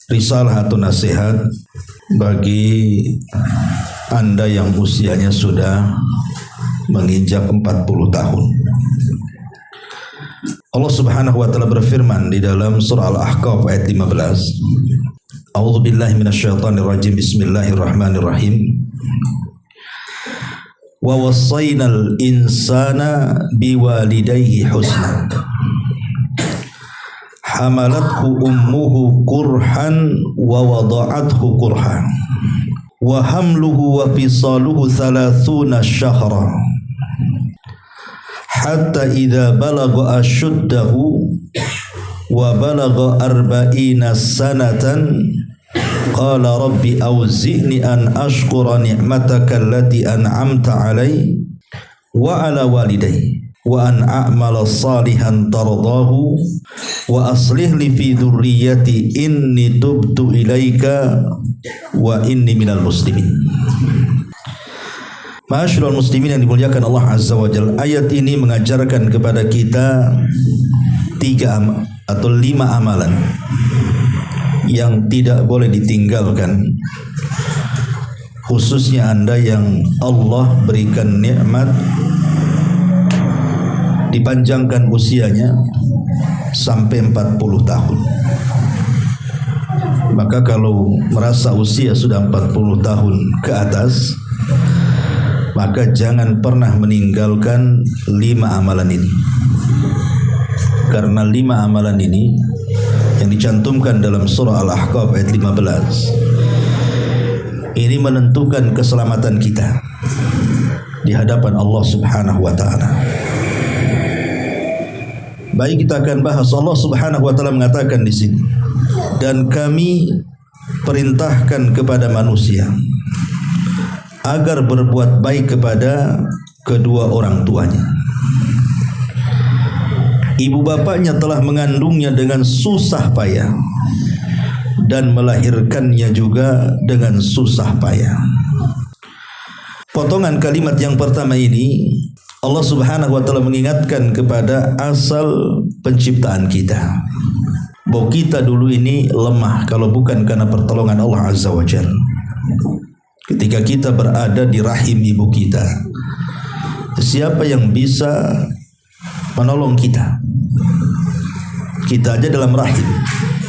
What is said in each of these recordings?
Risalah atau nasihat bagi Anda yang usianya sudah menginjak 40 tahun. Allah Subhanahu wa taala berfirman di dalam surah Al-Ahqaf ayat 15. A'udzu billahi minasyaitonir rajim. Bismillahirrahmanirrahim. Wa wassaynal insana biwalidayhi husna. Hamalathu ummuhu kurhan wa wada'athu kurhan wa hamluhu wa fisaluhu 30 syahra hatta idza balagha ashuddahu wa balagha 40 sanatan qala rabbi awzi'ni an ashkura ni'mataka allati an'amta 'alayya wa 'ala walidayya wa an a'mala salihan tardahu wa aslih li fi dzurriyyati inni tubtu ilaika wa inni minal muslimin. Ma'asyiral muslimin yang dimuliakan Allah Azza wa Jalla, ayat ini mengajarkan kepada kita 5 amalan yang tidak boleh ditinggalkan, khususnya Anda yang Allah berikan nikmat dipanjangkan usianya sampai 40 tahun. Maka kalau merasa usia sudah 40 tahun ke atas, maka jangan pernah meninggalkan 5 amalan ini. Karena 5 amalan ini yang dicantumkan dalam surah Al-Ahqaf ayat 15 ini menentukan keselamatan kita di hadapan Allah Subhanahu wa taala. Baik, kita akan bahas. Allah Subhanahu wa taala mengatakan di sini, dan kami perintahkan kepada manusia agar berbuat baik kepada kedua orang tuanya. Ibu bapaknya telah mengandungnya dengan susah payah dan melahirkannya juga dengan susah payah. Potongan kalimat yang pertama ini Allah Subhanahu wa taala mengingatkan kepada asal penciptaan kita, bahwa kita dulu ini lemah kalau bukan karena pertolongan Allah Azza wa Jalla. Ketika kita berada di rahim ibu kita, siapa yang bisa menolong kita? Kita aja dalam rahim,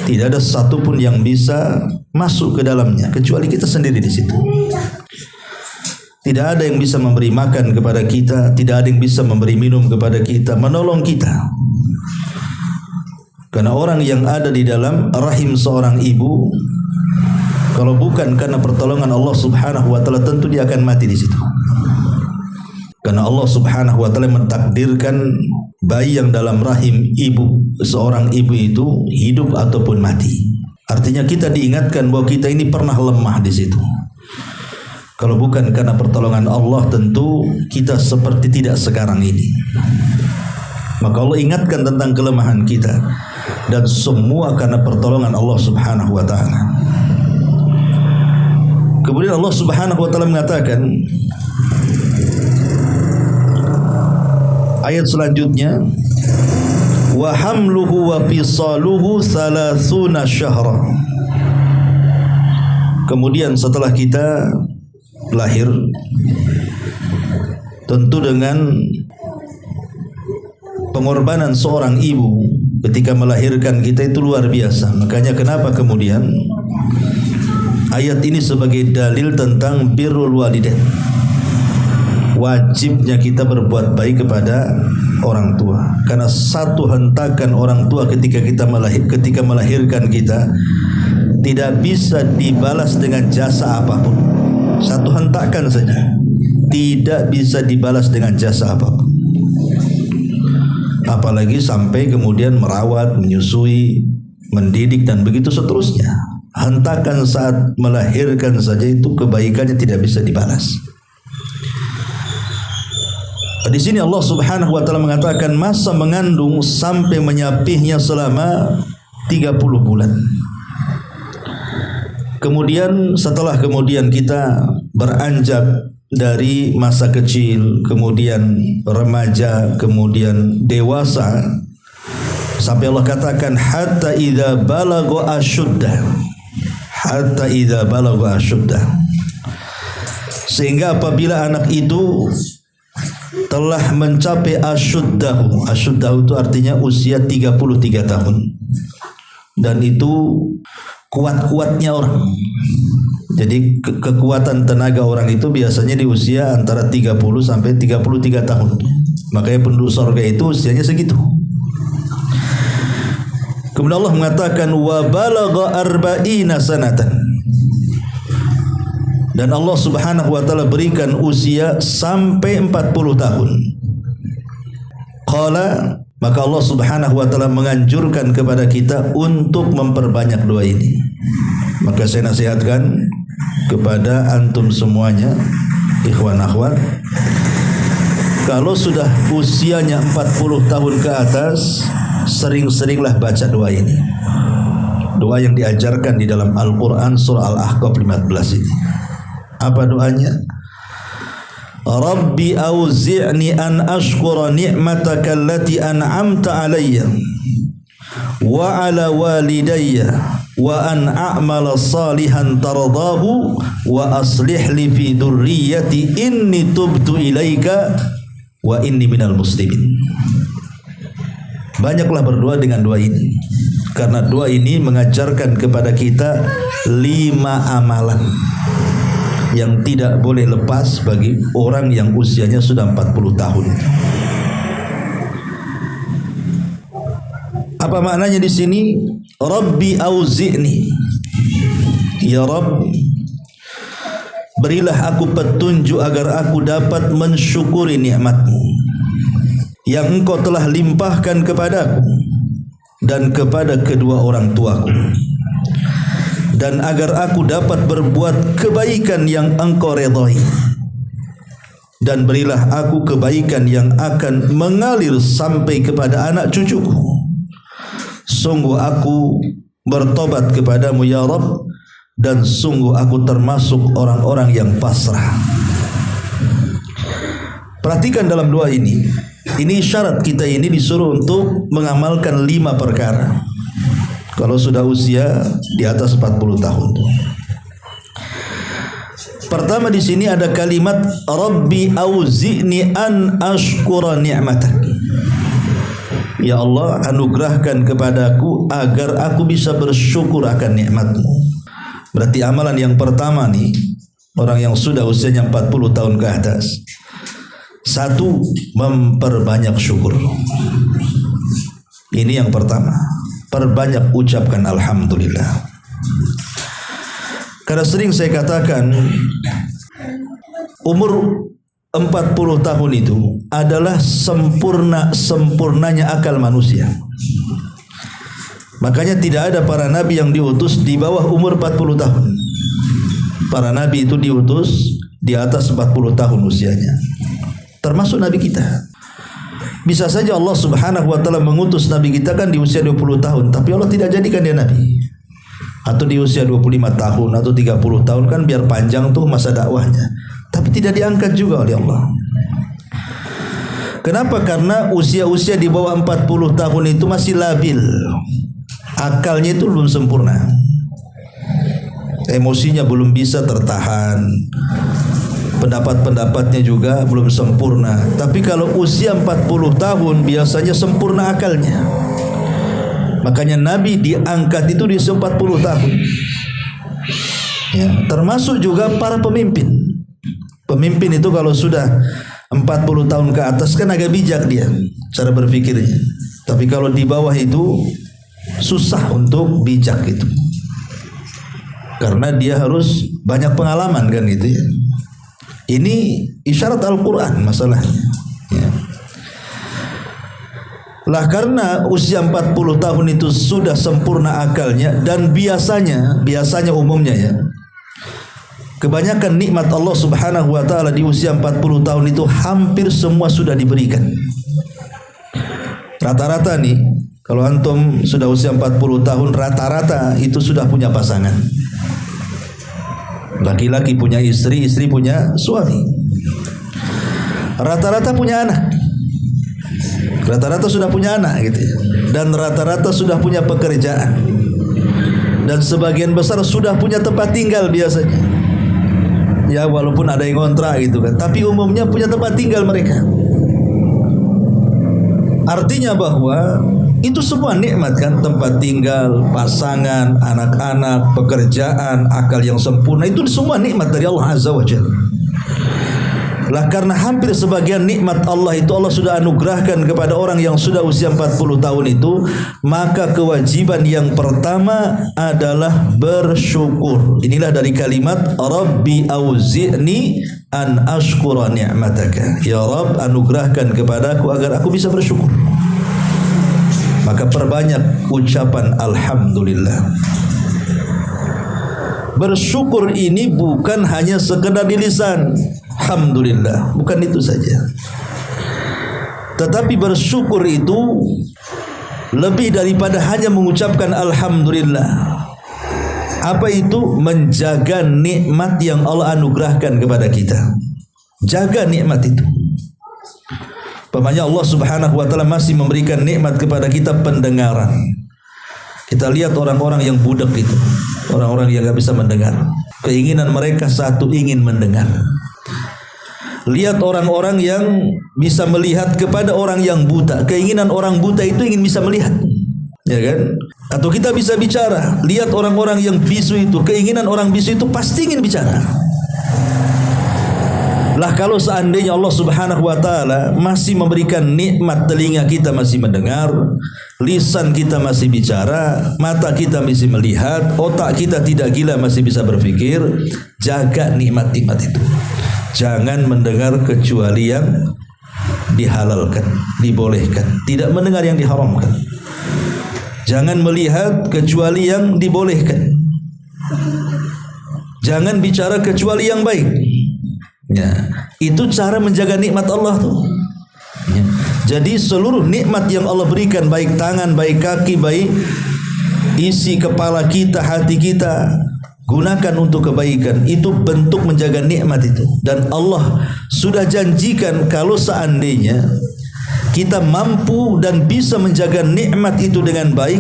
tidak ada satupun yang bisa masuk ke dalamnya kecuali kita sendiri di situ. Tidak ada yang bisa memberi makan kepada kita, tidak ada yang bisa memberi minum kepada kita, menolong kita. Karena orang yang ada di dalam rahim seorang ibu, kalau bukan karena pertolongan Allah Subhanahu wa taala, tentu dia akan mati di situ. Karena Allah Subhanahu wa taala mentakdirkan bayi yang dalam rahim ibu, seorang ibu itu hidup ataupun mati. Artinya kita diingatkan bahwa kita ini pernah lemah di situ. Kalau bukan karena pertolongan Allah, tentu kita seperti tidak sekarang ini. Maka Allah ingatkan tentang kelemahan kita, dan semua karena pertolongan Allah Subhanahu wa taala. Kemudian Allah Subhanahu wa taala mengatakan ayat selanjutnya, wa hamluhu wa fisaluhu 30 syahra. Kemudian setelah kita lahir, tentu dengan pengorbanan seorang ibu ketika melahirkan kita itu luar biasa. Makanya kenapa kemudian ayat ini sebagai dalil tentang birrul walidain, wajibnya kita berbuat baik kepada orang tua. Karena satu hentakan orang tua ketika melahirkan kita tidak bisa dibalas dengan jasa apapun. Satu hentakan saja tidak bisa dibalas dengan jasa apapun. Apalagi sampai kemudian merawat, menyusui, mendidik dan begitu seterusnya. Hentakan saat melahirkan saja itu kebaikannya tidak bisa dibalas. Di sini Allah Subhanahu wa taala mengatakan masa mengandung sampai menyapihnya selama 30 bulan. Kemudian setelah kita beranjak dari masa kecil, kemudian remaja, kemudian dewasa, sampai Allah katakan hatta idza balagha asyuddah, hatta idza balagha asyuddah, sehingga apabila anak itu telah mencapai asyuddahu, asyuddahu itu artinya usia 33 tahun, dan itu kuat-kuatnya orang. Jadi kekuatan tenaga orang itu biasanya di usia antara 30 sampai 33 tahun. Makanya penduduk surga itu usianya segitu. Kemudian Allah mengatakan wa balagha arba'ina sanatan. Dan Allah Subhanahu wa taala berikan usia sampai 40 tahun. Qala, maka Allah Subhanahu wa taala menganjurkan kepada kita untuk memperbanyak doa ini. Maka saya nasihatkan kepada antum semuanya, ikhwan akhwat, kalau sudah usianya 40 tahun ke atas, sering-seringlah baca doa ini. Doa yang diajarkan di dalam Al-Quran surah Al-Ahqaf 15 ini. Apa doanya? Rabbi auzi'ni an ashkura ni'mataka allati an'amta alayya wa ala walidayya wa an a'mala salihan tardahu wa aslih li fi dhurriyyati inni tubtu ilaika wa inni minal muslimin. Banyaklah berdoa dengan doa ini, karena doa ini mengajarkan kepada kita 5 amalan yang tidak boleh lepas bagi orang yang usianya sudah 40 tahun. Apa maknanya di sini? Rabbi auzi'ni, ya Rabb, berilah aku petunjuk agar aku dapat mensyukuri nikmat-Mu yang Engkau telah limpahkan kepadaku dan kepada kedua orang tuaku, dan agar aku dapat berbuat kebaikan yang Engkau redai, dan berilah aku kebaikan yang akan mengalir sampai kepada anak cucuku. Sungguh aku bertobat kepadamu ya Rabb, dan sungguh aku termasuk orang-orang yang pasrah. Perhatikan dalam doa ini syarat kita ini disuruh untuk mengamalkan 5 perkara kalau sudah usia di atas 40 tahun. Pertama di sini ada kalimat Rabbi auzi'ni an ashkura ni'matak. Ya Allah, anugerahkan kepadaku agar aku bisa bersyukur akan nikmat-Mu. Berarti amalan yang pertama nih, orang yang sudah usianya 40 tahun ke atas, 1, memperbanyak syukur. Ini yang pertama, perbanyak ucapkan alhamdulillah. Karena sering saya katakan, umur 40 tahun itu adalah sempurnanya akal manusia. Makanya tidak ada para nabi yang diutus di bawah umur 40 tahun. Para nabi itu diutus di atas 40 tahun usianya, termasuk nabi kita. Bisa saja Allah Subhanahu wa taala mengutus nabi kita kan di usia 20 tahun, tapi Allah tidak jadikan dia nabi. Atau di usia 25 tahun atau 30 tahun, kan biar panjang tuh masa dakwahnya. Tapi tidak diangkat juga oleh Allah. Kenapa? Karena usia-usia di bawah 40 tahun itu masih labil. Akalnya itu belum sempurna. Emosinya belum bisa tertahan. Pendapat-pendapatnya juga belum sempurna. Tapi kalau usia 40 tahun biasanya sempurna akalnya. Makanya Nabi diangkat itu di usia 40 tahun. Ya, termasuk juga para pemimpin. Pemimpin itu kalau sudah 40 tahun ke atas kan agak bijak dia cara berpikirnya. Tapi kalau di bawah itu susah untuk bijak itu. Karena dia harus banyak pengalaman kan gitu ya. Ini isyarat Al-Quran masalahnya. Ya. Lah karena usia 40 tahun itu sudah sempurna akalnya, dan biasanya umumnya ya, kebanyakan nikmat Allah Subhanahu wa taala di usia 40 tahun itu hampir semua sudah diberikan. Rata-rata nih, kalau antum sudah usia 40 tahun rata-rata itu sudah punya pasangan. Laki-laki punya istri, istri punya suami. Rata-rata punya anak. Rata-rata sudah punya anak gitu ya. Dan rata-rata sudah punya pekerjaan. Dan sebagian besar sudah punya tempat tinggal biasanya. Ya walaupun ada yang kontrak gitu kan, tapi umumnya punya tempat tinggal mereka. Artinya bahwa itu semua nikmat kan, tempat tinggal, pasangan, anak-anak, pekerjaan, akal yang sempurna, itu semua nikmat dari Allah Azza wa Jalla. Lah karena hampir sebagian nikmat Allah itu Allah sudah anugerahkan kepada orang yang sudah usia 40 tahun itu, maka kewajiban yang pertama adalah bersyukur. Inilah dari kalimat Rabbi auzi'ni an ashkura ni'mataka. Ya Rabb, anugerahkan kepadaku agar aku bisa bersyukur. Maka perbanyak ucapan alhamdulillah. Bersyukur ini bukan hanya sekedar di lisan, alhamdulillah, bukan itu saja. Tetapi bersyukur itu lebih daripada hanya mengucapkan alhamdulillah. Apa itu? Menjaga nikmat yang Allah anugerahkan kepada kita. Jaga nikmat itu. Pamannya Allah Subhanahu wa taala masih memberikan nikmat kepada kita pendengaran. Kita lihat orang-orang yang budak itu, orang-orang yang gak bisa mendengar. Keinginan mereka satu, ingin mendengar. Lihat orang-orang yang bisa melihat kepada orang yang buta. Keinginan orang buta itu ingin bisa melihat, ya kan? Atau kita bisa bicara. Lihat orang-orang yang bisu itu. Keinginan orang bisu itu pasti ingin bicara. Lah kalau seandainya Allah Subhanahu wa taala masih memberikan nikmat, telinga kita masih mendengar, lisan kita masih bicara, mata kita masih melihat, otak kita tidak gila masih bisa berpikir, jaga nikmat-nikmat itu. Jangan mendengar kecuali yang dihalalkan, dibolehkan. Tidak mendengar yang diharamkan. Jangan melihat kecuali yang dibolehkan. Jangan bicara kecuali yang baik. Ya, itu cara menjaga nikmat Allah tuh. Ya. Jadi seluruh nikmat yang Allah berikan, baik tangan, baik kaki, baik isi kepala kita, hati kita, gunakan untuk kebaikan. Itu bentuk menjaga nikmat itu. Dan Allah sudah janjikan kalau seandainya kita mampu dan bisa menjaga nikmat itu dengan baik,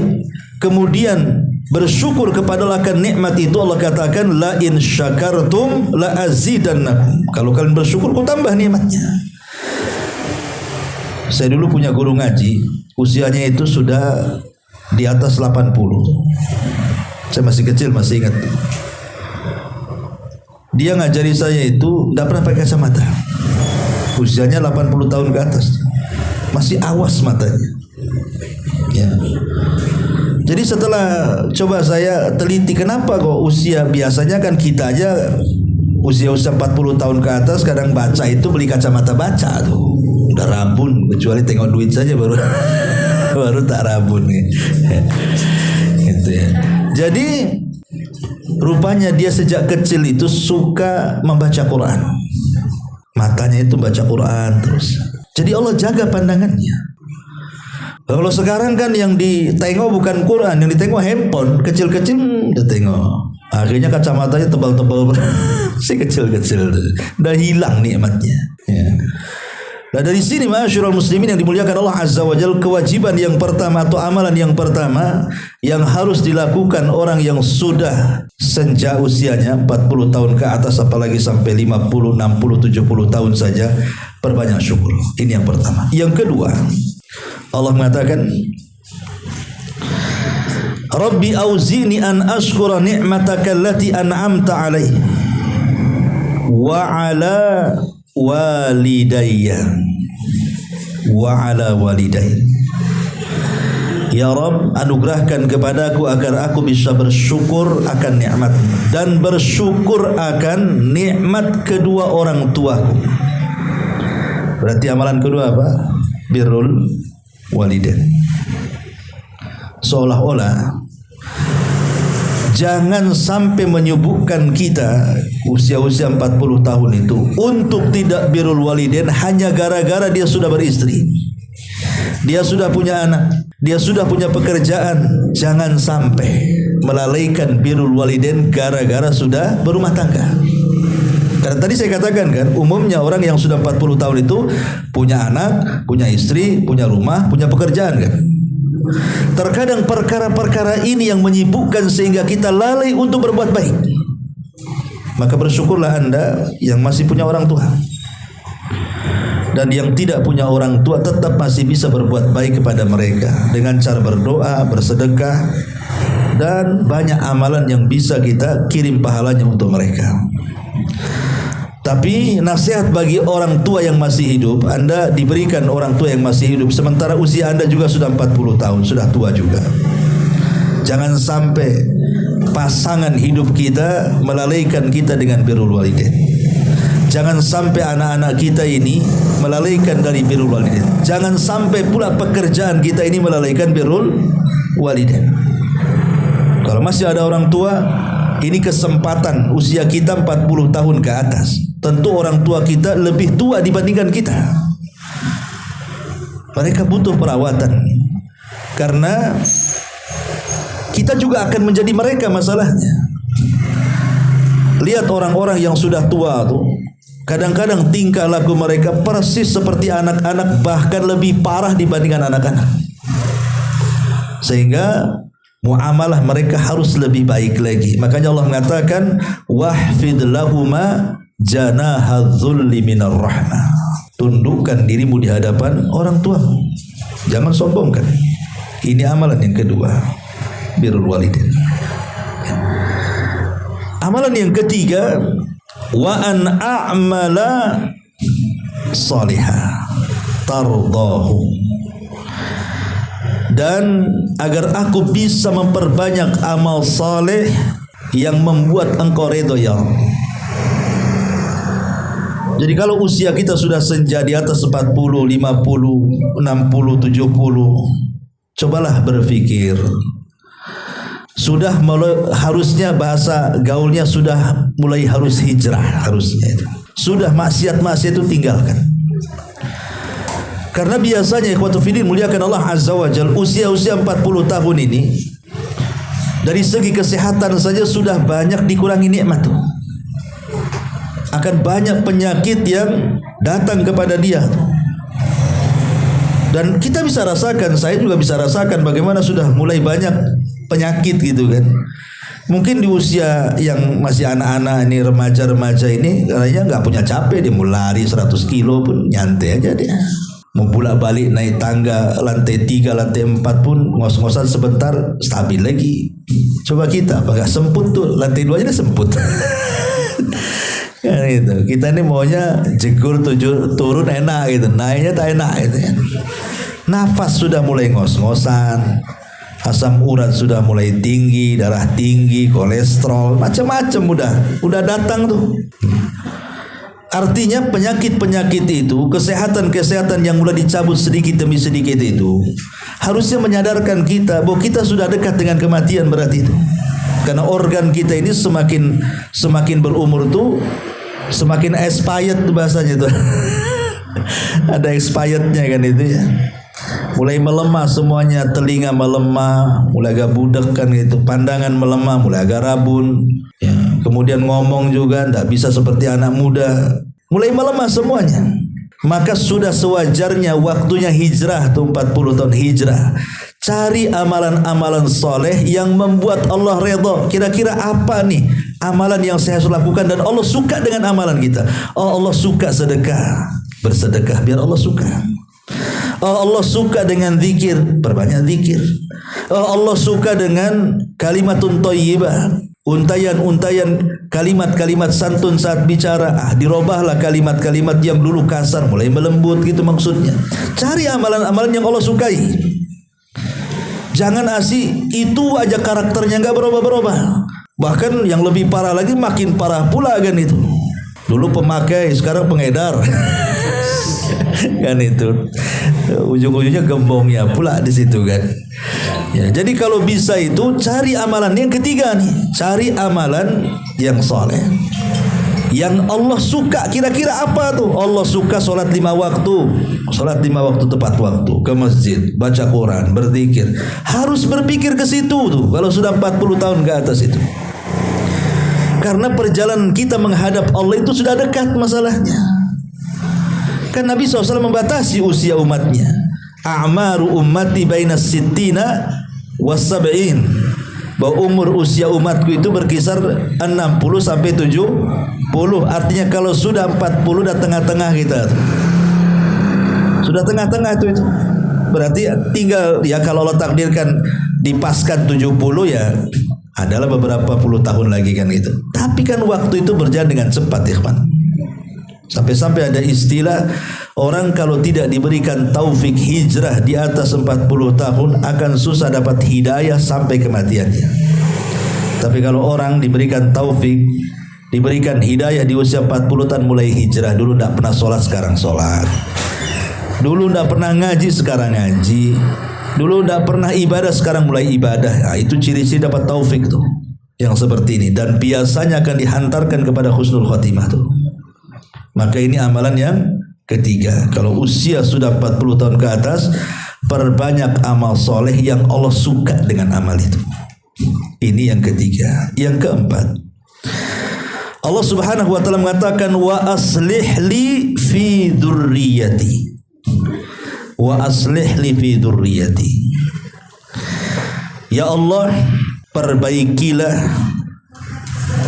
kemudian bersyukur kepada akan nikmat itu, Allah katakan la in syakartum la azidannakum. Kalau kalian bersyukur, ku tambah nikmatnya. Saya dulu punya guru ngaji, usianya itu sudah di atas 80. Saya masih kecil, masih ingat. Dia ngajari saya itu tidak pernah pakai kacamata. Usianya 80 tahun ke atas. Masih awas matanya. Ya. Jadi setelah coba saya teliti, kenapa kok usia, biasanya kan kita aja usia-usia 40 tahun ke atas kadang baca itu beli kacamata baca tuh. Udah rabun, kecuali tengok duit saja baru baru tak rabun gitu ya. Jadi rupanya dia sejak kecil itu suka membaca Quran. Matanya itu baca Quran terus. Jadi Allah jaga pandangannya. Kalau sekarang kan yang ditengok bukan Quran, yang ditengok handphone, kecil-kecil udah tengok. Akhirnya kacamatanya tebal-tebal, si kecil-kecil, udah hilang nikmatnya. Ya. Nah dari sini ma'asyiral muslimin yang dimuliakan Allah Azza wa Jalla, kewajiban yang pertama atau amalan yang pertama yang harus dilakukan orang yang sudah senja usianya 40 tahun ke atas, apalagi sampai 50, 60, 70 tahun saja, perbanyak syukur. Ini yang pertama. Yang kedua, Allah mengatakan Rabbi auzini an ashkura ni'mataka allati an'amta alaihi wa ala walidayya wa ala walidayya. Ya Rabb, anugerahkan kepadaku agar aku bisa bersyukur akan nikmat dan bersyukur akan nikmat kedua orang tuaku. Berarti amalan kedua apa? Birrul walidain. Seolah-olah jangan sampai menyibukkan kita usia-usia 40 tahun itu untuk tidak birrul walidain hanya gara-gara dia sudah beristri, dia sudah punya anak, dia sudah punya pekerjaan. Jangan sampai. melalaikan birrul walidain gara-gara sudah berumah tangga. Karena tadi saya katakan kan, umumnya orang yang sudah 40 tahun itu punya anak, punya istri, punya rumah, punya pekerjaan kan. Terkadang perkara-perkara ini yang menyibukkan sehingga kita lalai untuk berbuat baik. Maka bersyukurlah Anda yang masih punya orang tua. Dan yang tidak punya orang tua tetap masih bisa berbuat baik kepada mereka dengan cara berdoa, bersedekah, dan banyak amalan yang bisa kita kirim pahalanya untuk mereka. Tapi nasihat bagi orang tua yang masih hidup, Anda diberikan orang tua yang masih hidup sementara usia Anda juga sudah 40 tahun, sudah tua juga. Jangan sampai pasangan hidup kita melalaikan kita dengan birrul walidain. Jangan sampai anak-anak kita ini melalaikan dari birrul walidain. Jangan sampai pula pekerjaan kita ini melalaikan birrul walidain. Kalau masih ada orang tua, ini kesempatan usia kita 40 tahun ke atas. Tentu orang tua kita lebih tua dibandingkan kita. Mereka butuh perawatan. Karena kita juga akan menjadi mereka masalahnya. Lihat orang-orang yang sudah tua tuh, kadang-kadang tingkah laku mereka persis seperti anak-anak, bahkan lebih parah dibandingkan anak-anak. Sehingga muamalah mereka harus lebih baik lagi. Makanya Allah mengatakan wahfid lahuma janahadzulli minar rahmah. Tundukkan dirimu di hadapan orang tua. Jangan sombongkan. Ini amalan yang kedua, birrul walidain. Amalan yang ketiga, wa an a'mala salihah tardahu. Dan agar aku bisa memperbanyak amal saleh yang membuat engkau redha ya Allah. Jadi kalau usia kita sudah senja di atas 40, 50, 60, 70, cobalah berpikir. Sudah harusnya bahasa gaulnya sudah mulai harus hijrah, harusnya itu. Sudah maksiat-maksiat itu tinggalkan. Karena biasanya ikhwatu fillah muliakan Allah Azza wa Jalla, usia-usia 40 tahun ini dari segi kesehatan saja sudah banyak dikurangi nikmat tuh. Akan banyak penyakit yang datang kepada dia. Dan kita bisa rasakan, saya juga bisa rasakan bagaimana sudah mulai banyak penyakit gitu kan. Mungkin di usia yang masih anak-anak ini, remaja-remaja ini, kayaknya nggak punya capek, dia mau lari 100 kilo pun nyantai aja dia. Mau bolak-balik naik tangga lantai 3, lantai 4 pun ngos-ngosan sebentar stabil lagi. Coba kita, apakah semput tuh lantai 2 aja semput. Kan itu. Kita ini maunya jegur turun enak gitu, naiknya tak enak gitu kan. Nafas sudah mulai ngos-ngosan, asam urat sudah mulai tinggi, darah tinggi, kolesterol, macam-macam udah datang tuh. Artinya penyakit-penyakit itu, kesehatan-kesehatan yang mulai dicabut sedikit demi sedikit itu harusnya menyadarkan kita bahwa kita sudah dekat dengan kematian berarti itu. Karena organ kita ini semakin berumur tuh semakin expired bahasanya tuh. Ada expirednya kan itu ya. Mulai melemah semuanya, telinga melemah, mulai agak budak kan gitu, pandangan melemah, mulai agak rabun. Ya. Kemudian ngomong juga tidak bisa seperti anak muda, mulai melemah semuanya. Maka sudah sewajarnya waktunya hijrah tuh 40 tahun hijrah. Cari amalan-amalan soleh yang membuat Allah redha. Kira-kira apa nih amalan yang saya harus lakukan dan Allah suka dengan amalan kita? Oh, Allah suka sedekah, bersedekah biar Allah suka. Oh, Allah suka dengan zikir, perbanyak zikir. Oh, Allah suka dengan kalimatun thayyibah, untayan-untayan kalimat-kalimat santun saat bicara. Dirobahlah kalimat-kalimat yang dulu kasar mulai melembut gitu maksudnya. Cari amalan-amalan yang Allah sukai. Jangan asih itu aja karakternya nggak berubah-berubah. Bahkan yang lebih parah lagi, makin parah pula kan itu. Dulu pemakai, sekarang pengedar. Kan itu. Ujung-ujungnya gembongnya pula di situ kan. Ya, jadi kalau bisa itu cari amalan yang ketiga nih, cari amalan yang soleh. Yang Allah suka kira-kira apa tuh? Allah suka sholat 5 waktu. Sholat 5 waktu tepat waktu, ke masjid, baca Quran, berzikir. Harus berpikir ke situ tuh kalau sudah 40 tahun ke atas itu. Karena perjalanan kita menghadap Allah itu sudah dekat masalahnya. Kan Nabi SAW membatasi usia umatnya. A'maru ummati bainas sittina was sab'in. Bahwa umur usia umatku itu berkisar 60 sampai 70. Artinya kalau sudah 40 dah tengah-tengah kita. Sudah tengah-tengah itu. Berarti tinggal ya kalau Allah takdirkan dipaskan 70 ya adalah beberapa puluh tahun lagi kan gitu. Tapi kan waktu itu berjalan dengan cepat ikhwan. Sampai-sampai ada istilah orang kalau tidak diberikan taufik hijrah di atas 40 tahun akan susah dapat hidayah sampai kematiannya. Tapi kalau orang diberikan taufik, diberikan hidayah di usia 40 tahun mulai hijrah. Dulu tidak pernah sholat, sekarang sholat. Dulu tidak pernah ngaji, sekarang ngaji. Dulu tidak pernah ibadah, sekarang mulai ibadah. Nah, itu ciri-ciri dapat taufik tuh yang seperti ini. Dan biasanya akan dihantarkan kepada husnul khotimah tuh. Maka ini amalan yang ketiga. Kalau usia sudah 40 tahun ke atas, perbanyak amal soleh yang Allah suka dengan amal itu. Ini yang ketiga. Yang keempat, Allah Subhanahu wa taala mengatakan wa aslih li fi dzurriyyati. Wa aslih li fi dzurriyyati. Ya Allah, perbaikilah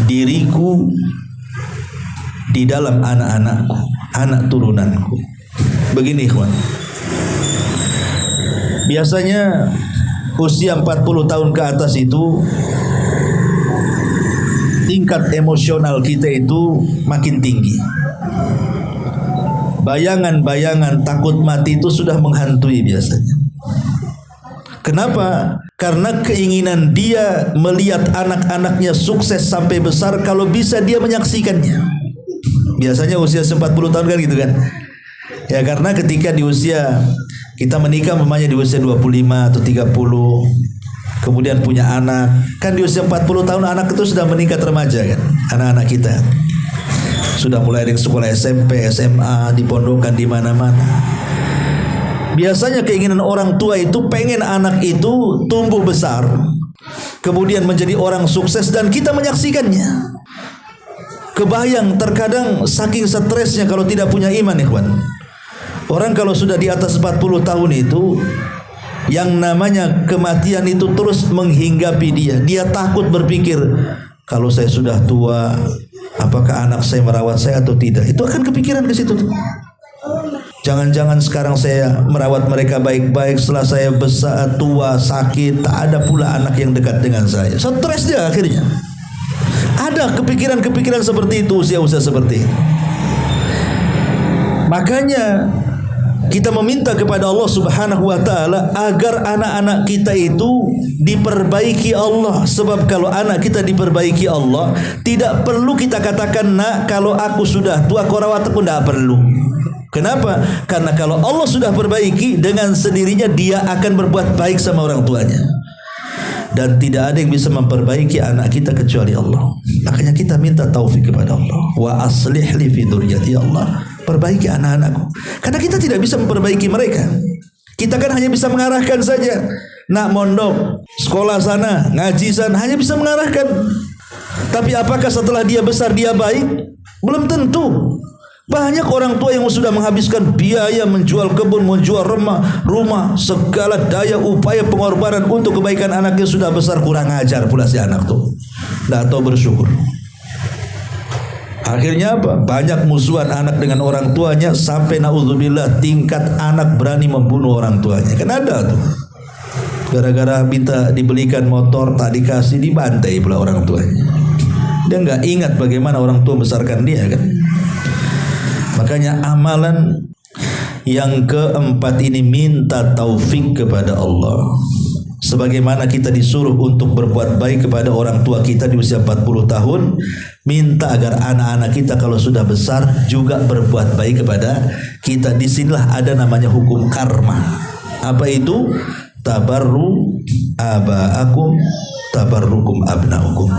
diriku di dalam anak-anakku, anak turunanku. Begini ikhwan, biasanya usia 40 tahun ke atas itu tingkat emosional kita itu makin tinggi. Bayangan-bayangan takut mati itu sudah menghantui biasanya. Kenapa? Karena keinginan dia melihat anak-anaknya sukses sampai besar, kalau bisa dia menyaksikannya. Biasanya usia 40 tahun kan gitu kan. Ya karena ketika di usia kita menikah mamanya di usia 25 atau 30, kemudian punya anak, kan di usia 40 tahun anak itu sudah meningkat remaja kan. Anak-anak kita sudah mulai dari sekolah SMP, SMA, dipondokkan di mana-mana. Biasanya keinginan orang tua itu pengen anak itu tumbuh besar, kemudian menjadi orang sukses dan kita menyaksikannya. Kebayang terkadang saking stresnya kalau tidak punya iman ikhwan. Orang kalau sudah di atas 40 tahun itu, yang namanya kematian itu terus menghinggapi dia. Dia takut berpikir, kalau saya sudah tua, apakah anak saya merawat saya atau tidak? Itu akan kepikiran ke situ. Jangan-jangan sekarang saya merawat mereka baik-baik, setelah saya besar, tua, sakit, tak ada pula anak yang dekat dengan saya. Stres dia akhirnya. Ada kepikiran-kepikiran seperti itu usia-usia seperti itu. Makanya kita meminta kepada Allah Subhanahu wa taala agar anak-anak kita itu diperbaiki Allah. Sebab kalau anak kita diperbaiki Allah, tidak perlu kita katakan, "Nak, kalau aku sudah tua kau rawat aku," tidak perlu. Kenapa? Karena kalau Allah sudah perbaiki, dengan sendirinya dia akan berbuat baik sama orang tuanya. Dan tidak ada yang bisa memperbaiki anak kita kecuali Allah. Makanya kita minta taufik kepada Allah. Wa aslih li fi dzurriyyati, Allah, perbaiki anak-anakku. Karena kita tidak bisa memperbaiki mereka. Kita kan hanya bisa mengarahkan saja. Nak mondok, sekolah sana, ngaji sana, hanya bisa mengarahkan. Tapi apakah setelah dia besar dia baik? Belum tentu. Banyak orang tua yang sudah menghabiskan biaya menjual kebun, menjual rumah, segala daya upaya pengorbanan untuk kebaikan anaknya, sudah besar kurang ajar pula si anak tuh. Tidak tahu bersyukur. Akhirnya apa? Banyak musuhan anak dengan orang tuanya, sampai naudzubillah tingkat anak berani membunuh orang tuanya. Kan ada tuh. Gara-gara minta dibelikan motor tak dikasih, dibantai pula orang tuanya. Dia nggak ingat bagaimana orang tua membesarkan dia kan. Makanya amalan yang keempat ini minta taufik kepada Allah. Sebagaimana kita disuruh untuk berbuat baik kepada orang tua kita di usia 40 tahun, minta agar anak-anak kita kalau sudah besar juga berbuat baik kepada kita. Disinilah ada namanya hukum karma. Apa itu? Tabarru aba'akum tabarrukum abna'ukum.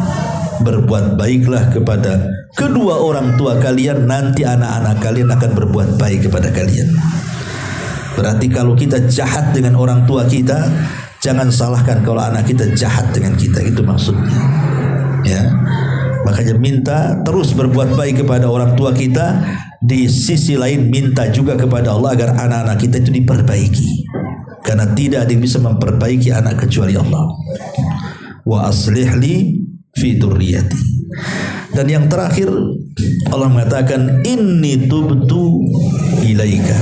berbuat baiklah kepada kedua orang tua kalian, nanti anak-anak kalian akan berbuat baik kepada kalian. Berarti kalau kita jahat dengan orang tua kita, jangan salahkan kalau anak kita jahat dengan kita, itu maksudnya. Ya. Makanya minta terus berbuat baik kepada orang tua kita, di sisi lain minta juga kepada Allah agar anak-anak kita itu diperbaiki. Karena tidak ada yang bisa memperbaiki anak kecuali Allah. Wa aslih li fi dzurriyyati. Dan yang terakhir Allah mengatakan inni tubtu ilaika.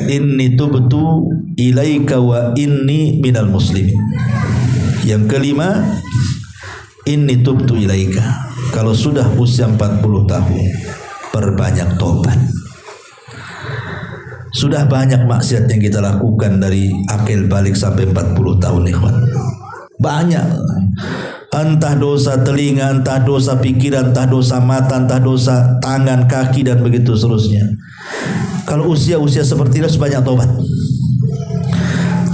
Inni tubtu ilaika wa inni minal muslimin. Yang kelima, inni tubtu ilaika. Kalau sudah usia 40 tahun, perbanyak tobat. Sudah banyak maksiat yang kita lakukan dari akil balik sampai 40 tahun, ikhwan. Banyak. Entah dosa telinga, entah dosa pikiran, entah dosa mata, entah dosa tangan, kaki, dan begitu seterusnya. Kalau usia-usia seperti itu banyak tobat.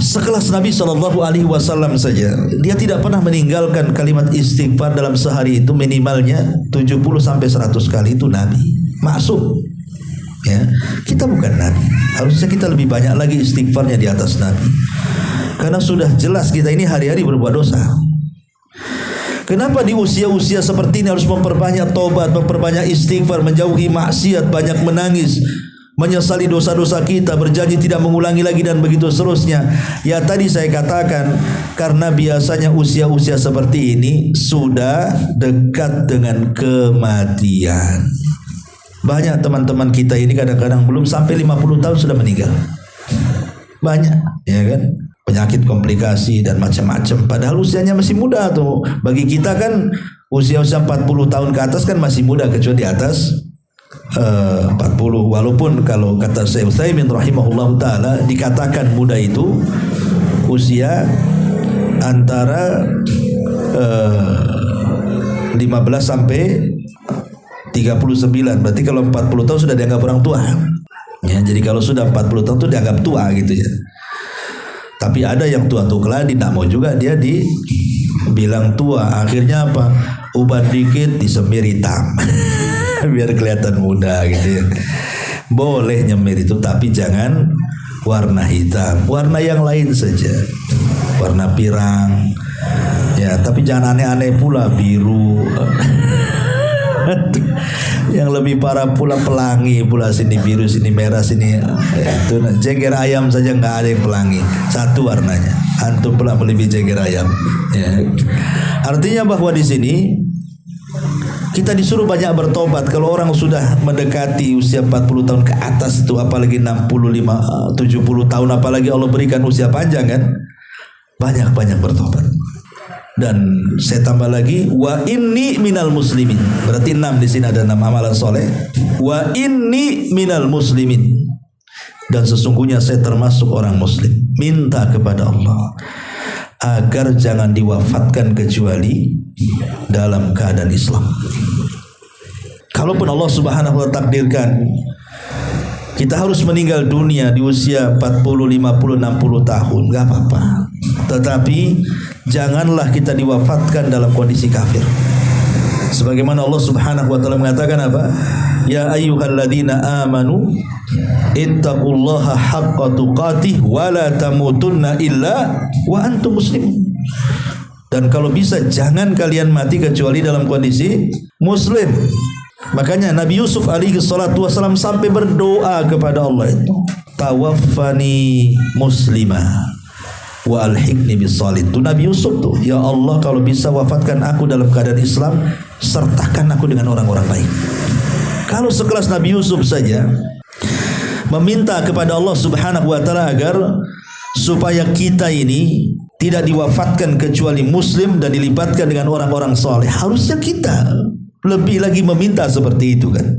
Sekelas Nabi SAW saja, dia tidak pernah meninggalkan kalimat istighfar dalam sehari itu minimalnya 70-100 kali. Itu Nabi maksum. Ya, kita bukan Nabi. Harusnya kita lebih banyak lagi istighfarnya di atas Nabi. Karena sudah jelas kita ini hari-hari berbuat dosa. Kenapa di usia-usia seperti ini harus memperbanyak tobat, memperbanyak istighfar, menjauhi maksiat, banyak menangis, menyesali dosa-dosa kita, berjanji tidak mengulangi lagi, dan begitu seterusnya. Ya tadi saya katakan, karena biasanya usia-usia seperti ini sudah dekat dengan kematian. Banyak teman-teman kita ini kadang-kadang belum sampai 50 tahun sudah meninggal. Banyak, ya kan? Penyakit, komplikasi, dan macam-macam. Padahal usianya masih muda tuh. Bagi kita kan usia-usia 40 tahun ke atas kan masih muda, kecuali di atas 40. Walaupun kalau kata Syekh Utsaimin rahimahullah ta'ala, dikatakan muda itu usia antara 15 sampai 39. Berarti kalau 40 tahun sudah dianggap orang tua. Ya, jadi kalau sudah 40 tahun itu dianggap tua gitu ya. Tapi ada yang tua-tua keladi, tidak mau juga dia dibilang tua. Akhirnya apa? Uban dikit disemir hitam. Biar kelihatan muda gitu ya. Boleh nyemir itu, tapi jangan warna hitam. Warna yang lain saja. Warna pirang. Ya, tapi jangan aneh-aneh pula, biru. Yang lebih parah pula pelangi pula, sini biru, sini merah, sini itu jeger ayam saja nggak ada yang pelangi, satu warnanya. Antum pula melebihi jeger ayam. Ya. Artinya bahwa di sini kita disuruh banyak bertobat. Kalau orang sudah mendekati usia 40 tahun ke atas itu, apalagi 65, 70 tahun, apalagi Allah berikan usia panjang kan, banyak-banyak bertobat. Dan saya tambah lagi, wa inni minal muslimin. Berarti 6 di sini, ada 6 amalan soleh. Wa inni minal muslimin. Dan sesungguhnya saya termasuk orang muslim. Minta kepada Allah agar jangan diwafatkan kecuali dalam keadaan Islam. Kalaupun Allah Subhanahu wa ta'ala takdirkan kita harus meninggal dunia di usia 40, 50, 60 tahun, gak apa-apa. Tetapi janganlah kita diwafatkan dalam kondisi kafir. Sebagaimana Allah Subhanahu wa ta'ala mengatakan apa? Ya ayyuhalladzina amanu ittaqullaha haqqa tuqatih wa la tamutunna illa wa antum muslimun. Dan kalau bisa jangan kalian mati kecuali dalam kondisi muslim. Makanya Nabi Yusuf alaihi salatu wasalam sampai berdoa kepada Allah itu, tawaffani muslimah wa alhiqni bis-salihin. Itu Nabi Yusuf tuh, ya Allah kalau bisa wafatkan aku dalam keadaan Islam, sertakan aku dengan orang-orang baik. Kalau sekelas Nabi Yusuf saja meminta kepada Allah Subhanahu wa ta'ala agar supaya kita ini tidak diwafatkan kecuali muslim dan dilibatkan dengan orang-orang soleh, harusnya kita lebih lagi meminta seperti itu kan.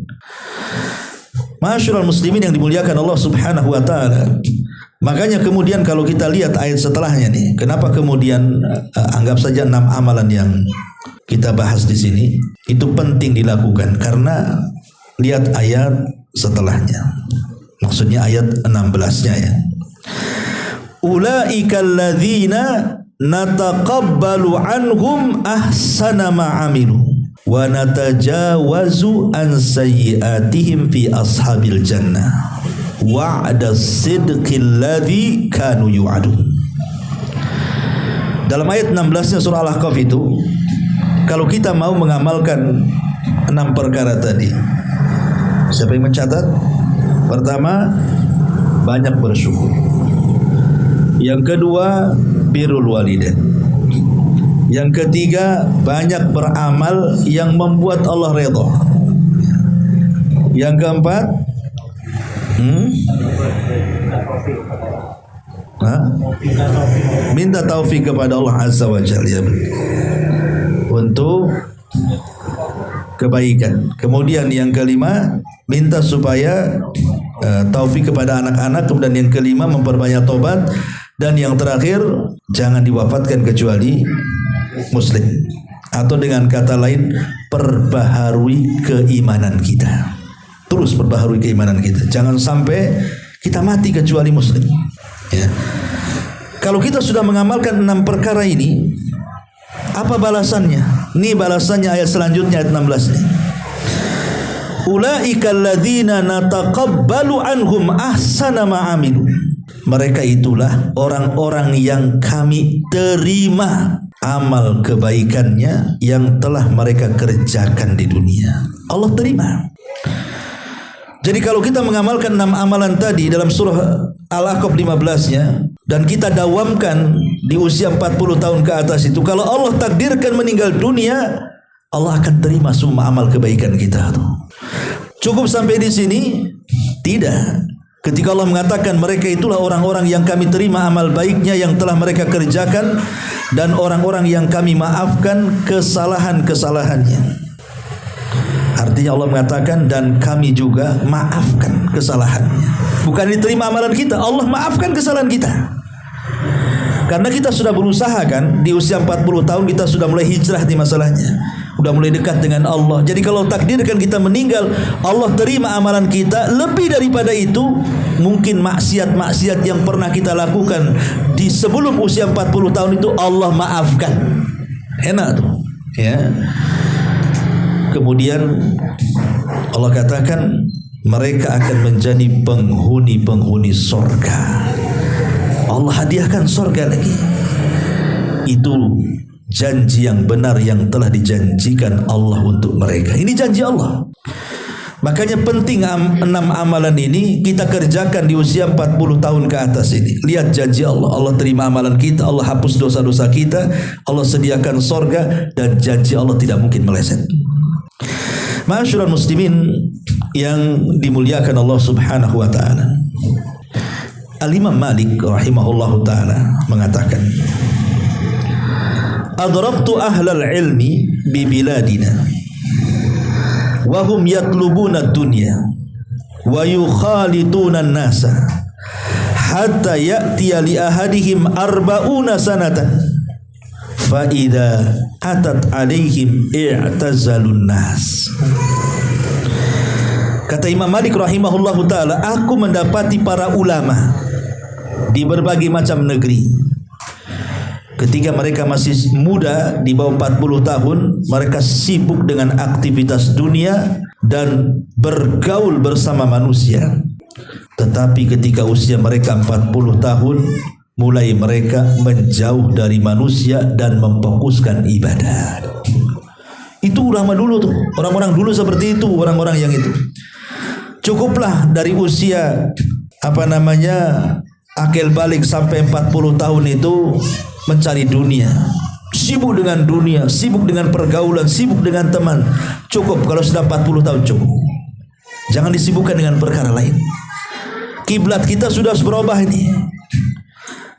Masyarul muslimin yang dimuliakan Allah Subhanahu wa ta'ala. Makanya kemudian kalau kita lihat ayat setelahnya nih, kenapa kemudian anggap saja 6 amalan yang kita bahas di sini itu penting dilakukan, karena lihat ayat setelahnya. Maksudnya ayat 16-nya ya. Ulaikal ladzina nataqabbalu anhum ahsana ma amilu wa natajawazu an sayyi'atihim fi ashabil jannah wa'da sidqil ladzi kanu yu'adun. Dalam ayat 16-nya surah Al-Ahqaf itu, kalau kita mau mengamalkan 6 perkara tadi, siapa yang mencatat? Pertama, banyak bersyukur. Yang kedua, birrul walidain. Yang ketiga, banyak beramal yang membuat Allah redha. Yang keempat, minta taufik kepada Allah Azza wa Jalla untuk kebaikan. Kemudian yang kelima, minta supaya taufik kepada anak-anak. Kemudian yang kelima, memperbanyak tobat. Dan yang terakhir, jangan diwafatkan kecuali muslim. Atau dengan kata lain, perbaharui keimanan kita. Terus perbaharui keimanan kita. Jangan sampai kita mati kecuali muslim. Ya. Kalau kita sudah mengamalkan 6 perkara ini, apa balasannya? Ini balasannya ayat selanjutnya, ayat 16 ini. Ulaika alladzina nataqabbalu anhum ahsana ma amilu. Mereka itulah orang-orang yang kami terima amal kebaikannya yang telah mereka kerjakan di dunia. Allah terima. Jadi kalau kita mengamalkan 6 amalan tadi dalam surah Al-Ahqaf 15-nya dan kita dawamkan di usia 40 tahun ke atas itu, kalau Allah takdirkan meninggal dunia, Allah akan terima semua amal kebaikan kita. Cukup sampai di sini? Tidak. Ketika Allah mengatakan mereka itulah orang-orang yang kami terima amal baiknya yang telah mereka kerjakan dan orang-orang yang kami maafkan kesalahan-kesalahannya. Artinya Allah mengatakan dan kami juga maafkan kesalahannya. Bukan diterima amalan kita, Allah maafkan kesalahan kita. Karena kita sudah berusaha kan, di usia 40 tahun kita sudah mulai hijrah di masalahnya. Sudah mulai dekat dengan Allah. Jadi kalau takdirkan kita meninggal, Allah terima amalan kita. Lebih daripada itu, mungkin maksiat-maksiat yang pernah kita lakukan di sebelum usia 40 tahun itu Allah maafkan. Enak tuh, ya. Kemudian Allah katakan mereka akan menjadi penghuni-penghuni sorga. Allah hadiahkan sorga lagi. Itu janji yang benar yang telah dijanjikan Allah untuk mereka. Ini janji Allah. Makanya penting 6 amalan ini kita kerjakan di usia 40 tahun ke atas ini. Lihat janji Allah. Allah terima amalan kita, Allah hapus dosa-dosa kita, Allah sediakan sorga, dan janji Allah tidak mungkin meleset. Ma'asyiral muslimin yang dimuliakan Allah Subhanahu wa taala. Al-Imam Malik rahimahullahu taala mengatakan, adraktu ahlal ilmi bi biladina wa hum yatlubuna ad-dunya wa yukhalituna an-nasa hatta ya'tiya li ahadihim 40 sanatan fa idza atat alaihim i'tazalun nas. Kata Imam Malik rahimahullahu taala, aku mendapati para ulama di berbagai macam negeri ketika mereka masih muda, di bawah 40 tahun, mereka sibuk dengan aktivitas dunia dan bergaul bersama manusia. Tetapi ketika usia mereka 40 tahun, mulai mereka menjauh dari manusia dan memfokuskan ibadah. Itu ulama dulu tuh, orang-orang dulu seperti itu, orang-orang yang itu. Cukuplah dari usia akil balik sampai 40 tahun itu mencari dunia, sibuk dengan dunia, sibuk dengan pergaulan, sibuk dengan teman. Cukup kalau sudah 40 tahun cukup. Jangan disibukkan dengan perkara lain. Kiblat kita sudah berubah ini.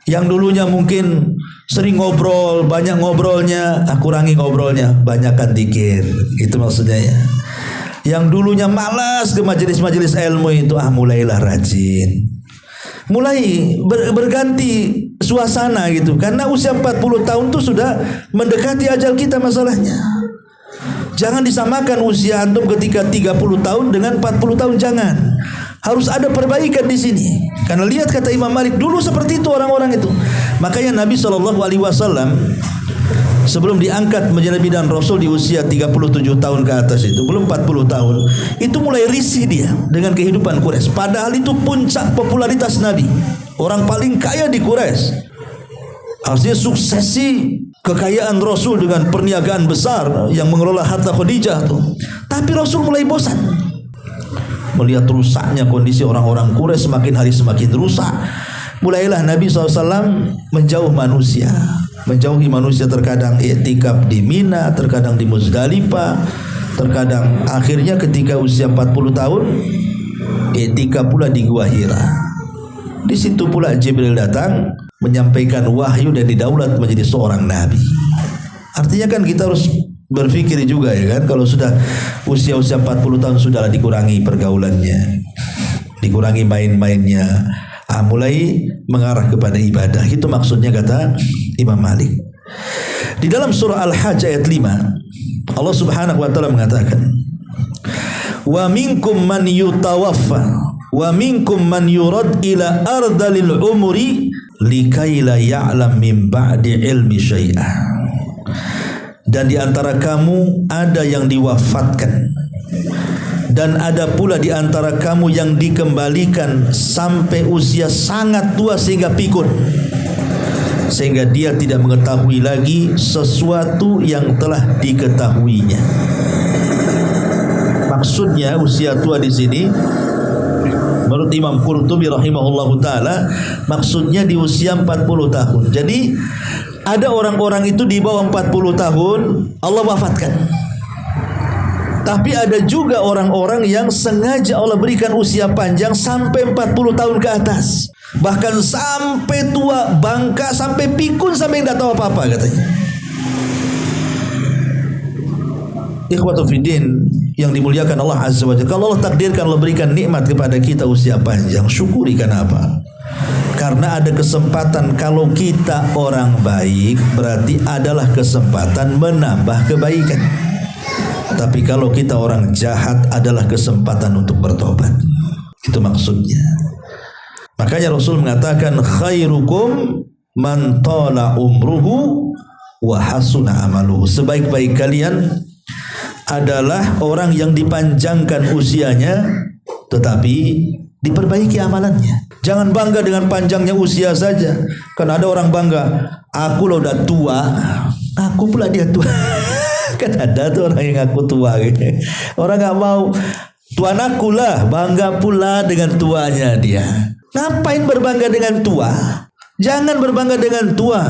Yang dulunya mungkin sering ngobrol, banyak ngobrolnya, kurangi ngobrolnya, banyakkan dikir. Itu maksudnya ya. Yang dulunya malas ke majelis-majelis ilmu itu, mulailah rajin. Mulai berganti suasana gitu. Karena usia 40 tahun itu sudah mendekati ajal kita masalahnya. Jangan disamakan usia antum ketika 30 tahun dengan 40 tahun, jangan. Harus ada perbaikan di sini. Karena lihat kata Imam Malik dulu seperti itu orang-orang itu. Makanya Nabi SAW sebelum diangkat menjadi nabi dan rasul di usia 37 tahun ke atas itu, belum 40 tahun, itu mulai risih dia dengan kehidupan Quraisy. Padahal itu puncak popularitas Nabi. Orang paling kaya di Quraisy. Artinya suksesi kekayaan Rasul dengan perniagaan besar yang mengelola harta Khadijah tuh. Tapi Rasul mulai bosan melihat rusaknya kondisi orang-orang Quraisy, semakin hari semakin rusak. Mulailah Nabi SAW menjauhi manusia, terkadang i'tikaf di Mina, terkadang di Muzdalifah, terkadang akhirnya ketika usia 40 tahun i'tikaf pula di Gua Hira. Di situ pula Jibril datang menyampaikan wahyu dan didaulat menjadi seorang nabi. Artinya kan kita harus berpikir juga ya kan, kalau sudah usia-usia 40 tahun sudahlah dikurangi pergaulannya, dikurangi main-mainnya, mulai mengarah kepada ibadah. Itu maksudnya kata Imam Malik. Di dalam surah Al-Hajj ayat 5 Allah Subhanahu wa taala mengatakan, wa minkum man yutawaffa wa minkum man yurad ila ardalil umri likai la ya'lam min ba'di ilmi syai'ah. Dan di antara kamu ada yang diwafatkan, dan ada pula di antara kamu yang dikembalikan sampai usia sangat tua sehingga pikun, sehingga dia tidak mengetahui lagi sesuatu yang telah diketahuinya. Maksudnya usia tua di sini menurut Imam Qurtubi rahimahullahu taala, maksudnya di usia 40 tahun. Jadi ada orang-orang itu di bawah 40 tahun Allah wafatkan. Tapi ada juga orang-orang yang sengaja Allah berikan usia panjang sampai 40 tahun ke atas. Bahkan sampai tua, bangka, sampai pikun, sampai tidak tahu apa-apa katanya. Ikhwatu fiddin yang dimuliakan Allah Azza wa Jalla, kalau Allah takdirkan, Allah berikan nikmat kepada kita usia panjang, syukuri. Kenapa? Karena ada kesempatan. Kalau kita orang baik, berarti adalah kesempatan menambah kebaikan. Tapi kalau kita orang jahat, adalah kesempatan untuk bertobat. Itu maksudnya. Makanya Rasul mengatakan, khairukum man tala umruhu wa hasuna amaluhu. Sebaik-baik kalian adalah orang yang dipanjangkan usianya tetapi diperbaiki amalannya. Jangan bangga dengan panjangnya usia saja. Karena ada orang bangga, aku lo udah tua, aku pula dia tua. Kan ada tuh orang yang ngaku tua gitu. Orang gak mau, tuan aku lah, bangga pula dengan tuanya dia. Ngapain berbangga dengan tua? Jangan berbangga dengan tua.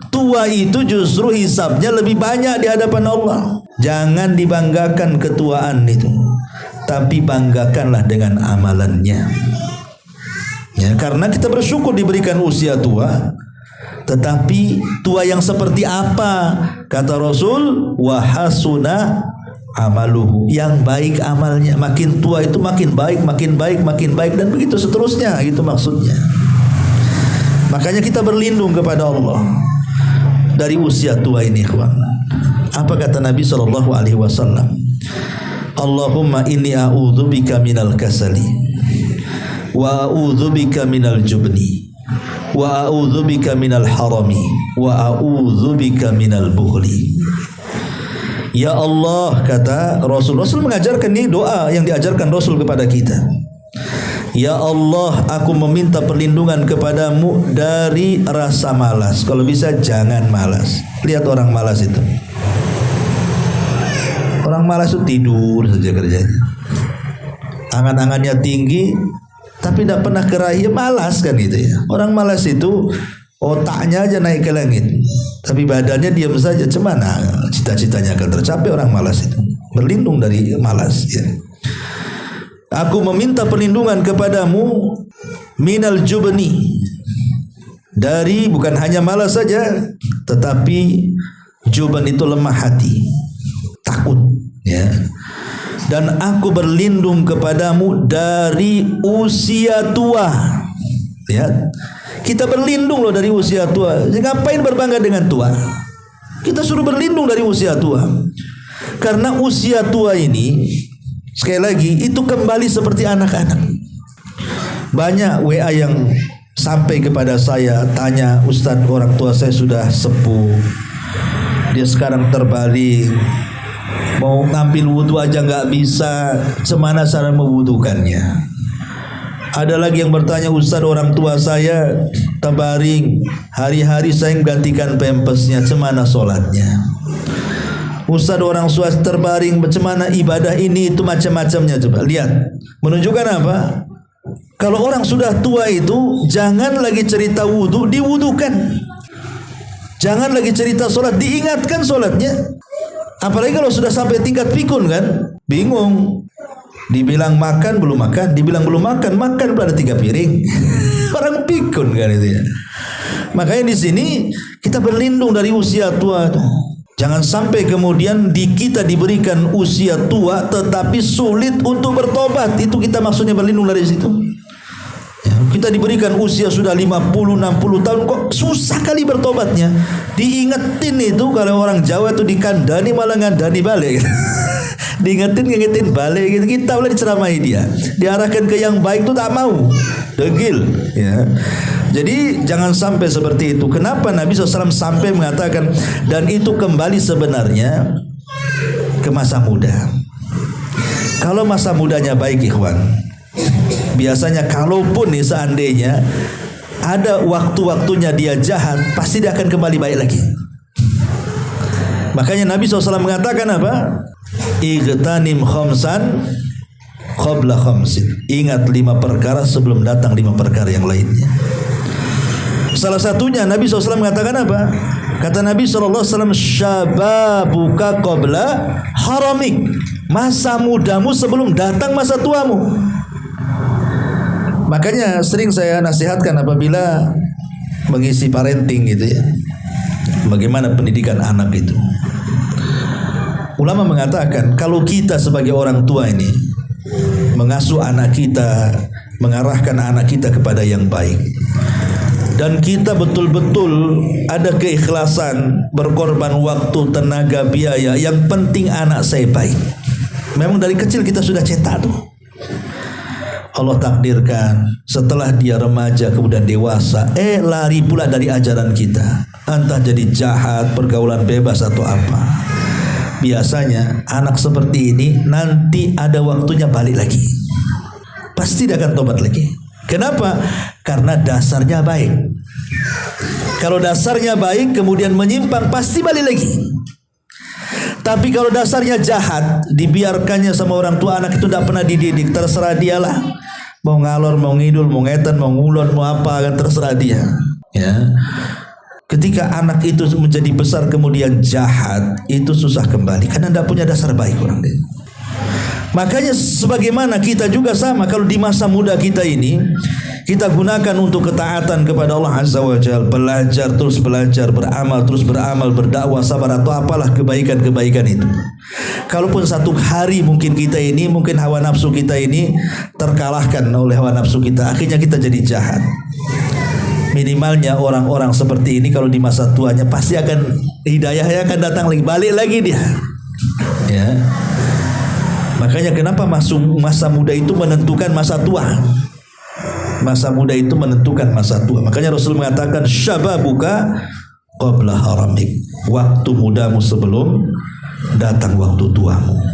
Tua itu justru hisabnya lebih banyak di hadapan Allah. Jangan dibanggakan ketuaan itu, tapi banggakanlah dengan amalannya. Ya, karena kita bersyukur diberikan usia tua. Tetapi tua yang seperti apa? Kata Rasul, wa hasuna amaluhu, yang baik amalnya. Makin tua itu makin baik, makin baik, makin baik, dan begitu seterusnya. Itu maksudnya. Makanya kita berlindung kepada Allah dari usia tua ini, ikhwan. Apa kata Nabi SAW? Allahumma inni a'udzubika minal kasali wa a'udzubika minal jubni wa a'udzubika minal harami wa a'udzubika minal bukhli. Ya Allah, kata Rasul mengajarkan ini doa yang diajarkan Rasul kepada kita. Ya Allah, aku meminta perlindungan kepadamu dari rasa malas. Kalau bisa jangan malas. Lihat orang malas itu. Orang malas itu tidur saja kerjanya. Angan-angannya tinggi tapi tidak pernah keraih, malas kan itu ya. Orang malas itu otaknya aja naik ke langit, tapi badannya diam saja. Cemana cita-citanya akan tercapai orang malas itu. Berlindung dari malas ya. Aku meminta perlindungan kepadamu minal jubni, dari bukan hanya malas saja, tetapi juban itu lemah hati, takut ya. Dan aku berlindung kepadamu dari usia tua. Ya, kita berlindung loh dari usia tua. Ngapain berbangga dengan tua? Kita suruh berlindung dari usia tua. Karena usia tua ini, sekali lagi, itu kembali seperti anak-anak. Banyak WA yang sampai kepada saya, tanya, Ustadz, orang tua saya sudah sepuh, dia sekarang terbalik, mau ngambil wudhu aja nggak bisa, semana cara mewudukannya. Ada lagi yang bertanya, Ustadz, orang tua saya terbaring, hari-hari saya menggantikan pampasnya, semana sholatnya. Ustadz, orang tua terbaring, bagaimana ibadah ini itu, macam-macamnya. Coba lihat, menunjukkan apa? Kalau orang sudah tua itu jangan lagi cerita wudhu, diwudukan. Jangan lagi cerita sholat, diingatkan sholatnya. Apalagi kalau sudah sampai tingkat pikun kan, bingung. Dibilang makan belum makan, dibilang belum makan, makan pada 3 piring. Orang pikun kan itu ya. Makanya di sini kita berlindung dari usia tua itu. Jangan sampai kemudian kita diberikan usia tua tetapi sulit untuk bertobat. Itu kita maksudnya berlindung dari situ. Ya, kita diberikan usia sudah 50-60 tahun kok susah kali bertobatnya. Diingetin itu, kalau orang Jawa itu dikandani malah ngandani balik. Diingetin balik gitu. Kita boleh diceramahi dia, diarahkan ke yang baik itu tak mau, degil ya. Jadi jangan sampai seperti itu. Kenapa Nabi SAW sampai mengatakan, dan itu kembali sebenarnya ke masa muda. Kalau masa mudanya baik, ikhwan, biasanya kalaupun nih seandainya ada waktu-waktunya dia jahat, pasti dia akan kembali baik lagi. Makanya Nabi SAW mengatakan apa? Igtanim khamsan qabla khamsin. Ingat 5 perkara sebelum datang 5 perkara yang lainnya. Salah satunya Nabi SAW mengatakan apa? Kata Nabi SAW, syababuka qabla haramik. Masa mudamu sebelum datang masa tuamu. Makanya sering saya nasihatkan apabila mengisi parenting gitu ya, bagaimana pendidikan anak itu. Ulama mengatakan kalau kita sebagai orang tua ini mengasuh anak kita, mengarahkan anak kita kepada yang baik, dan kita betul-betul ada keikhlasan, berkorban waktu, tenaga, biaya, yang penting anak saya baik. Memang dari kecil kita sudah cetak tuh. Allah takdirkan setelah dia remaja kemudian dewasa, lari pula dari ajaran kita, entah jadi jahat, pergaulan bebas atau apa. Biasanya anak seperti ini nanti ada waktunya balik lagi, pasti dia akan tobat lagi. Kenapa? Karena dasarnya baik. Kalau dasarnya baik kemudian menyimpang, pasti balik lagi. Tapi kalau dasarnya jahat, dibiarkannya sama orang tua, anak itu tidak pernah dididik, terserah dialah. Mau ngalor, mau ngidul, mau ngetan, mau ngulon, mau apa, kan terserah dia. Ya. Ketika anak itu menjadi besar kemudian jahat, itu susah kembali karena tidak punya dasar baik orang ini. Makanya sebagaimana kita juga sama, kalau di masa muda kita ini kita gunakan untuk ketaatan kepada Allah Azza wa Jalla, belajar terus belajar, beramal terus beramal, berdakwah, sabar atau apalah kebaikan-kebaikan itu. Kalaupun satu hari mungkin kita ini, mungkin hawa nafsu kita ini terkalahkan oleh hawa nafsu kita, akhirnya kita jadi jahat. Minimalnya orang-orang seperti ini kalau di masa tuanya pasti akan hidayahnya akan datang lagi, balik lagi dia. Ya. Makanya kenapa masa muda itu menentukan masa tua. Masa muda itu menentukan masa tua. Makanya Rasul mengatakan syababuka qabla haramik. Waktu mudamu sebelum datang waktu tuamu.